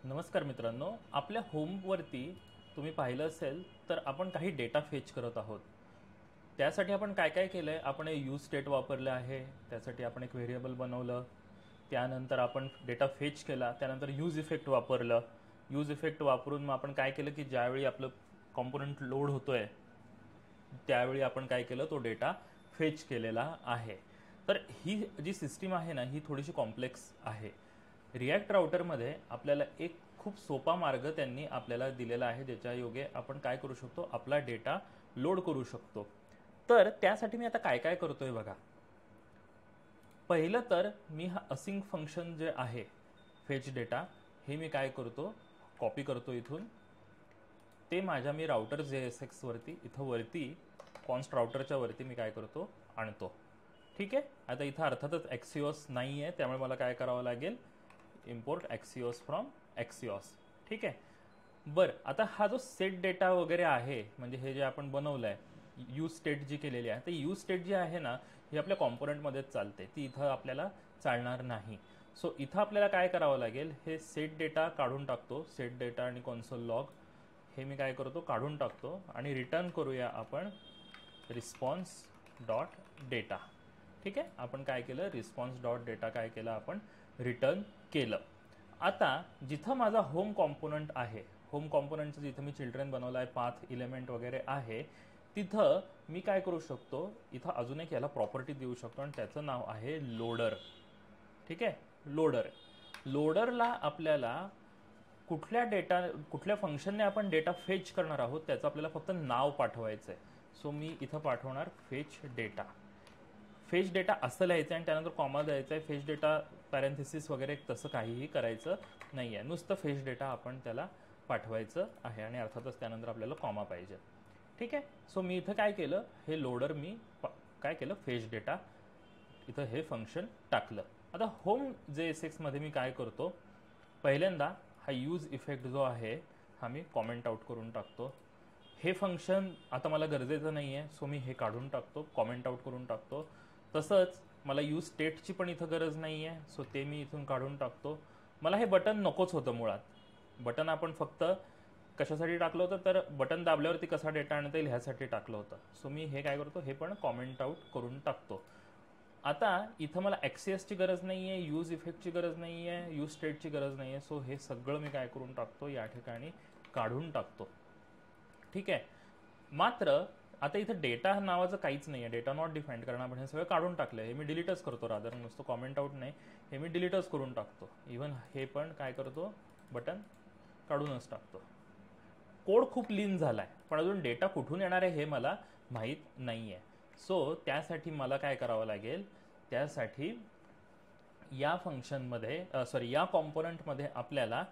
नमस्कार मित्रांनो, आपल्या होमवरती तुम्ही पाहिलं असेल तर आपण काही डेटा फेच करत आहोत. त्यासाठी आपण काय काय केलं आहे, आपण यूज स्टेट वापरलं आहे. त्यासाठी आपण एक व्हेरिएबल बनवलं. त्यानंतर आपण डेटा फेच केला. त्यानंतर यूज इफेक्ट वापरलं. यूज इफेक्ट वापरून मग आपण काय केलं की ज्यावेळी आपलं कॉम्पोनंट लोड होतोय त्यावेळी आपण काय केलं, तो डेटा फेच केलेला आहे. तर ही जी सिस्टीम आहे ना, ही थोडीशी कॉम्प्लेक्स आहे. रिॲक्ट राउटरमध्ये आपल्याला एक खूप सोपा मार्ग त्यांनी आपल्याला दिलेला आहे, ज्याच्या योगे आपण काय करू शकतो, आपला डेटा लोड करू शकतो. तर त्यासाठी मी आता काय काय करतोय बघा. पहिलं तर मी हा असिंक फंक्शन जे आहे फेच डेटा, हे मी काय करतो, कॉपी करतो इथून. ते माझ्या मी राउटर JSX वरती इथं वरती कॉन्स्ट राउटरच्या वरती मी काय करतो, आणतो. ठीक आहे. आता इथं अर्थातच एक्सिओस नाही आहे, त्यामुळे मला काय करावं लागेल, इम्पोर्ट एक्सिओस फ्रॉम एक्सिओस. ठीक आहे. बरं, आता हा जो सेट डेटा वगैरे आहे, म्हणजे हे जे आपण बनवलं आहे, यूज स्टेट जी केलेली आहे, तर यूज स्टेट जी आहे ना, ही आपल्या कॉम्पोनंटमध्येच चालते, ती इथं आपल्याला चालणार नाही. सो इथं आपल्याला काय करावं लागेल, हे सेट डेटा काढून टाकतो. सेट डेटा आणि कॉन्सोल लॉग हे मी काय करतो, काढून टाकतो आणि रिटर्न करूया आपण रिस्पॉन्स डॉट डेटा. ठीक आहे. आपण काय केलं, रिस्पॉन्स डॉट डेटा काय केलं, आपण रिटर्न केलं. आता जिथं माझा होम कॉम्पोनंट आहे, होम कॉम्पोनंटचं जिथं मी चिल्ड्रन बनवलं आहे, पाथ इलेमेंट वगैरे आहे, तिथं मी काय करू शकतो, इथं अजून एक याला प्रॉपर्टी देऊ शकतो आणि त्याचं नाव आहे लोडर. ठीक आहे. लोडर. लोडरला आपल्याला कुठल्या फंक्शनने आपण डेटा फेच करणार आहोत त्याचं आपल्याला फक्त नाव पाठवायचं आहे. सो मी इथं पाठवणार फेच डेटा. फेच डेटा असं लिहायचं आणि त्यानंतर कॉमा द्यायचा आहे. फेच डेटा पॅरेंथिसिस वगैरे तसं काहीही करायचं नाही आहे, नुसतं फेच डेटा आपण त्याला पाठवायचं आहे आणि अर्थातच त्यानंतर आपल्याला कॉमा पाहिजे. ठीक आहे. सो मी इथं काय केलं, हे लोडर मी काय केलं, फेच डेटा इथं हे फंक्शन टाकलं. आता होम JSX मध्ये मी काय करतो, पहिल्यांदा हा यूज इफेक्ट जो आहे हा मी कॉमेंट आउट करून टाकतो. हे फंक्शन आता मला गरजेचं नाही आहे, सो मी हे काढून टाकतो, कॉमेंट आउट करून टाकतो. तसंच मला यूज स्टेटची पण इथं गरज नाही आहे, सो ते मी इथून काढून टाकतो. मला हे बटन नकोच होतं मुळात. बटन आपण फक्त कशासाठी टाकलं होतं, तर बटन दाबल्यावरती कसा डेटा आणता येईल ह्यासाठी टाकलं होतं. सो मी हे काय करतो, हे पण कॉमेंट आउट करून टाकतो. आता इथं मला एक्सेसची गरज नाही आहे, यूज इफेक्टची गरज नाही आहे, यूज स्टेटची गरज नाही आहे. सो हे सगळं मी काय करून टाकतो, या ठिकाणी काढून टाकतो. ठीक आहे. मात्र आता इथं डेटा नावाचं काहीच नाही आहे, डेटा नॉट डिफाईन्ड, कारण आपण हे सगळं काढून टाकलं. हे मी डिलीटच करतो, रादर नुसतं कॉमेंट आउट नाही, हे मी डिलीटच करून टाकतो. इवन हे पण काय करतो, बटन काढूनच टाकतो. कोड खूप लीन झाला आहे, पण अजून डेटा कुठून येणार आहे हे मला माहीत नाही आहे. सो त्यासाठी मला काय करावं लागेल, त्यासाठी या फंक्शनमध्ये या कॉम्पोनंटमध्ये आपल्याला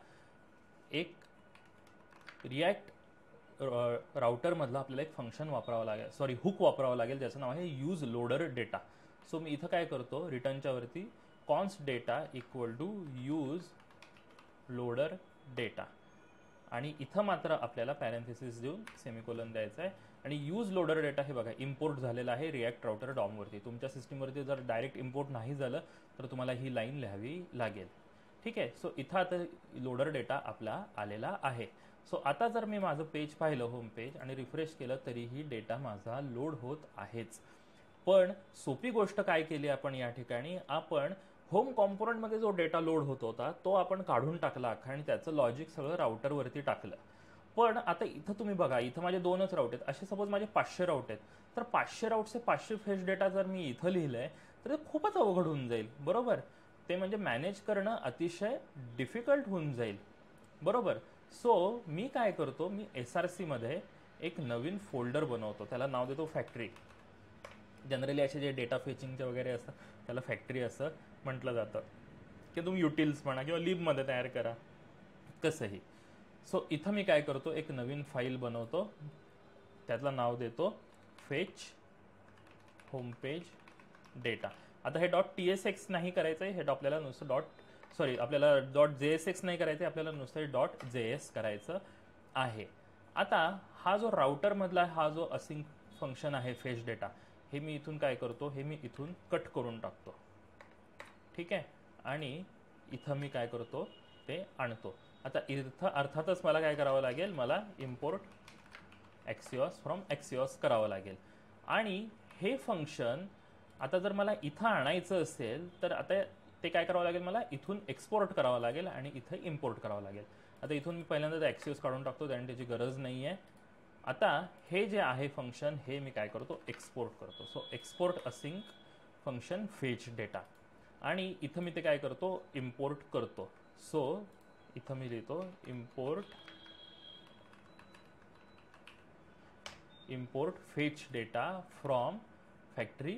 एक रिॲक्ट राउटरमधलं आपल्याला एक फंक्शन वापरावं लागेल, हुक वापरावं लागेल, ज्याचं नाव आहे यूज लोडर डेटा. सो मी इथं काय करतो, रिटर्नच्या वरती const data equal to use loader data, आणि इथं मात्र आपल्याला पॅरेंथेसिस देऊन सेमिकोलन द्यायचं आहे. आणि यूज लोडर डेटा हे बघा इम्पोर्ट झालेला आहे रिॲक्ट राउटर डॉमवरती. तुमच्या सिस्टीमवरती जर डायरेक्ट इम्पोर्ट नाही झालं तर तुम्हाला ही लाईन लिहावी लागेल. ठीक आहे. सो इथं आता लोडर डेटा आपला आलेला आहे. सो आता जर मी माझं पेज पाहिलं, होम पेज, आणि रिफ्रेश केलं तरीही डेटा माझा लोड होत आहेच. पण सोपी गोष्ट काय केली आपण या ठिकाणी, आपण होम कॉम्पोनंटमध्ये जो डेटा लोड होत होता तो आपण काढून टाकला आणि त्याचं लॉजिक सगळं राउटरवरती टाकलं. पण आता इथं तुम्ही बघा, इथं माझे 2च राऊट आहेत. असे सपोज माझे 500 राऊट आहेत, तर 500 राऊटचे 500 फेच डेटा जर मी इथं लिहिलंय तर ते खूपच अवघड होऊन जाईल. बरोबर. ते म्हणजे मॅनेज करणं अतिशय डिफिकल्ट होऊन जाईल. बरोबर. सो मी काय करतो, मी SRC मध्ये एक नवीन फोल्डर बनवतो, त्याला नाव देतो फॅक्टरी. जनरली असे जे डेटा फेचिंगचे वगैरे असतं त्याला फॅक्टरी असं म्हटलं जातं, की तुम्ही युटिल्स म्हणा किंवा लिबमध्ये तयार करा, कसंही. सो इथं मी काय करतो, एक नवीन फाईल बनवतो, त्यातलं नाव देतो फेच होमपेज डेटा. आता हे .tsx नाही करायचं आहे, हे आपल्याला नुसतं आपल्याला .jsx नाही करायचं आहे, आपल्याला नुसतं .js करायचं आहे. आता हा जो राउटरमधला हा जो असिंक फंक्शन आहे फेच डेटा, हे मी इथून काय करतो, हे मी इथून कट करून टाकतो. ठीक आहे. आणि इथं मी काय करतो, ते आणतो. आता इथं अर्थातच मला काय करावं लागेल, मला इम्पोर्ट एक्सिओस फ्रॉम एक्सिओस करावं लागेल. आणि हे फंक्शन आता जर मला इथं आणायचं असेल तर आता ते काय करावं लागेल, मला इथून एक्सपोर्ट करावं लागेल आणि इथं इम्पोर्ट करावं लागेल. आता इथून मी पहिल्यांदा एक्सिओस काढून टाकतो, कारण त्याची गरज नाही आहे. आता हे जे आहे फंक्शन, हे मी काय करतो, एक्सपोर्ट करतो. So export async function fetch data, आणि इथं मी ते काय करतो, इम्पोर्ट करतो. सो इथं मी लिहितो import fetch data from factory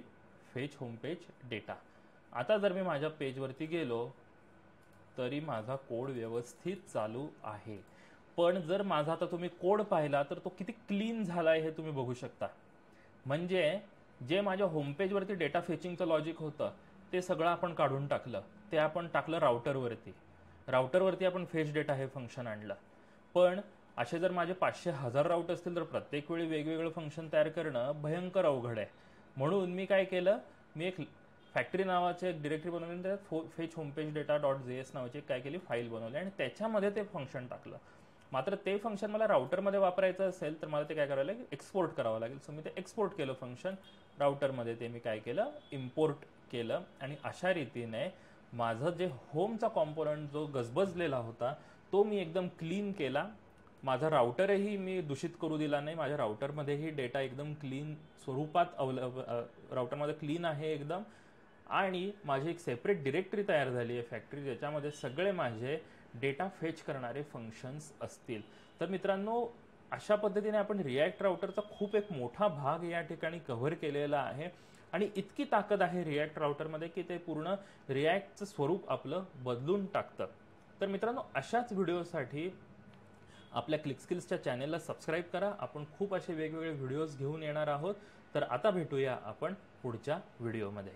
fetch homepage data. आता जर मी माझ्या पेजवरती गेलो तरी माझा कोड व्यवस्थित चालू आहे. पण जर माझा आता तुम्ही कोड पाहिला तर तो किती क्लीन झाला आहे हे तुम्ही बघू शकता. म्हणजे जे माझ्या होमपेजवरती डेटा फेचिंगचं लॉजिक होतं ते सगळं आपण काढून टाकलं. ते आपण टाकलं राउटरवरती आपण फेच डेटा हे फंक्शन आणलं. पण असे जर माझे 500,000 राऊट असतील तर प्रत्येक वेळी वेगवेगळं फंक्शन तयार करणं भयंकर अवघड आहे. म्हणून मी काय केलं, मी एक फॅक्टरी नावाचे एक डिरेक्टरी बनवली, त्यात फेच होमपेज डेटा .js नावाची काय केली फाईल बनवली आणि त्याच्यामध्ये ते फंक्शन टाकलं. मात्र ते फंक्शन मला राउटरमध्ये वापरायचं असेल तर मला ते काय करावं लागेल, एक्सपोर्ट करावं लागेल. सो मी ते एक्सपोर्ट केलं फंक्शन राउटरमध्ये, ते मी काय केलं, इम्पोर्ट केलं. आणि अशा रीतीने माझं जे होमचा कॉम्पोनंट जो गजबजलेला होता तो मी एकदम क्लीन केला. माझा राउटरही मी दूषित करू दिला नाही. माझ्या राउटरमध्येही डेटा एकदम क्लीन स्वरूपात राउटरमध्ये क्लीन आहे एकदम. आणि माझी एक सेपरेट डिरेक्टरी तयार झाली आहे फॅक्टरी, ज्याच्यामध्ये सगळे माझे डेटा फेच करणारे फंक्शन्स असतील. तर मित्रांनो, अशा पद्धतीने आपण रिॲक्ट राउटरचा खूप एक मोठा भाग या ठिकाणी कव्हर केलेला आहे. आणि इतकी ताकद आहे रिॲक्ट राउटरमध्ये की ते पूर्ण रिॲक्टचं स्वरूप आपलं बदलून टाकतं. तर मित्रांनो, अशाच व्हिडिओसाठी आपल्या क्लिकस्किल्सच्या चॅनेलला सबस्क्राईब करा. आपण खूप असे वेगवेगळे व्हिडिओज घेऊन येणार आहोत. तर आता भेटूया आपण पुढच्या व्हिडिओमध्ये.